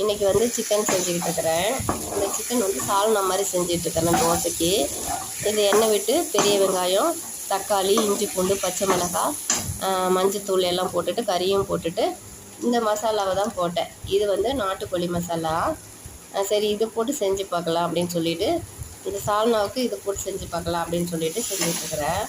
இன்றைக்கி வந்து சிக்கன் செஞ்சுக்கிட்டு இருக்கிறேன். இந்த சிக்கன் வந்து சால்னா மாதிரி செஞ்சிட்ருக்கிறேன் தோசைக்கு. இது எண்ணெய் விட்டு பெரிய வெங்காயம், தக்காளி, இஞ்சி பூண்டு, பச்சை மிளகாய், மஞ்சத்தூள் எல்லாம் போட்டுட்டு கறியும் போட்டுட்டு இந்த மசாலாவை தான் போட்டேன். இது வந்து நாட்டுக்கோழி மசாலா. சரி இது போட்டு செஞ்சு பார்க்கலாம் அப்படின்னு சொல்லிவிட்டு இந்த சால்னாவுக்கு இது போட்டு செஞ்சு பார்க்கலாம் அப்படின்னு சொல்லிட்டு செஞ்சிட்ருக்கிறேன்.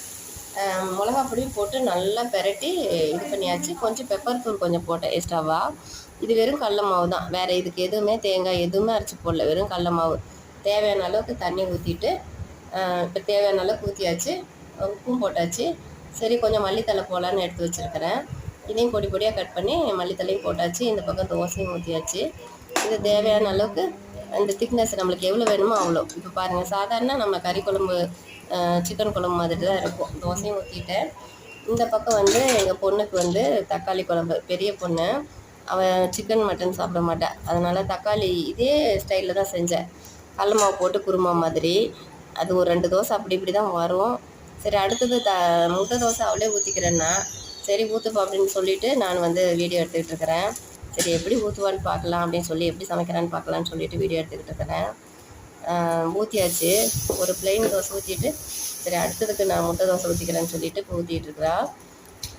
மிளகா பொடியும் போட்டு நல்லா பெரட்டி இது பண்ணியாச்சு. கொஞ்சம் பெப்பர் தூள் கொஞ்சம் போட்டேன் எக்ஸ்ட்ராவாக. இது வெறும் கடல மாவு தான், வேறு இதுக்கு எதுவுமே தேங்காய் எதுவுமே அரைச்சி போடல, வெறும் கடல மாவு. தேவையான அளவுக்கு தண்ணி ஊற்றிட்டு இப்போ தேவையான அளவுக்கு ஊற்றியாச்சு. உப்பும் போட்டாச்சு. சரி கொஞ்சம் மல்லித்தலை போடலான்னு எடுத்து வச்சுருக்கிறேன். இதையும் பொடி பொடியாக கட் பண்ணி மல்லித்தலையும் போட்டாச்சு. இந்த பக்கம் தோசையும் ஊற்றியாச்சு. இது தேவையான அளவுக்கு அந்த திக்னஸ் நம்மளுக்கு எவ்வளோ வேணுமோ அவ்வளோ. இப்போ பாருங்கள், சாதாரண நம்ம கறி குழம்பு சிக்கன் குழம்பு மாதிரி தான் இருக்கும். தோசையும் ஊற்றிட்டேன். இந்த பக்கம் வந்து எங்கள் பொண்ணுக்கு வந்து தக்காளி குழம்பு, பெரிய பொண்ணு, அவள் சிக்கன் மட்டன் சாப்பிட மாட்டாள். அதனால் தக்காளி இதே ஸ்டைலில் தான் செஞ்சேன். கடல மாவு போட்டு குருமா மாதிரி. அது ஒரு 2 தோசை அப்படி இப்படி தான் வரும். சரி அடுத்தது முட்டை தோசை அவளே ஊற்றிக்கிறேன்னா, சரி ஊற்றுப்பா அப்படின்னு சொல்லிவிட்டு நான் வந்து வீடியோ எடுத்துக்கிட்டு இருக்கிறேன். சரி எப்படி ஊற்றுவான்னு பார்க்கலாம் அப்படின்னு சொல்லி, எப்படி சமைக்கிறான்னு பார்க்கலான்னு சொல்லிவிட்டு வீடியோ எடுத்துக்கிட்டு இருக்கிறேன். ஊற்றியாச்சு. ஒரு பிளெயின் தோசை ஊற்றிட்டு சரி அடுத்ததுக்கு நான் முட்டை தோசை ஊற்றிக்கிறேன்னு சொல்லிவிட்டு இப்போ ஊற்றிட்டுருக்குறா.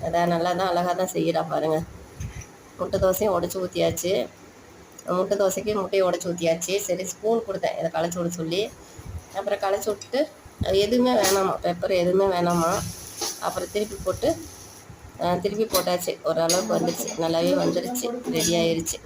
அதான் நல்லா தான் அழகாக தான் செய்கிறா பாருங்கள். முட்டை தோசையும் உடச்சி ஊற்றியாச்சு. முட்டை தோசைக்கு முட்டையை உடச்சி ஊற்றியாச்சு. சரி ஸ்பூன் கொடுத்தேன் இதை களைச்சி விட சொல்லி. அப்புறம் களைச்சி விட்டுட்டு எதுவுமே வேணாமா, பெப்பர் எதுவுமே வேணாமா. அப்புறம் திருப்பி போட்டாச்சு. ஓரளவுக்கு வந்துடுச்சு, நல்லாவே வந்துடுச்சு, ரெடி ஆயிடுச்சு.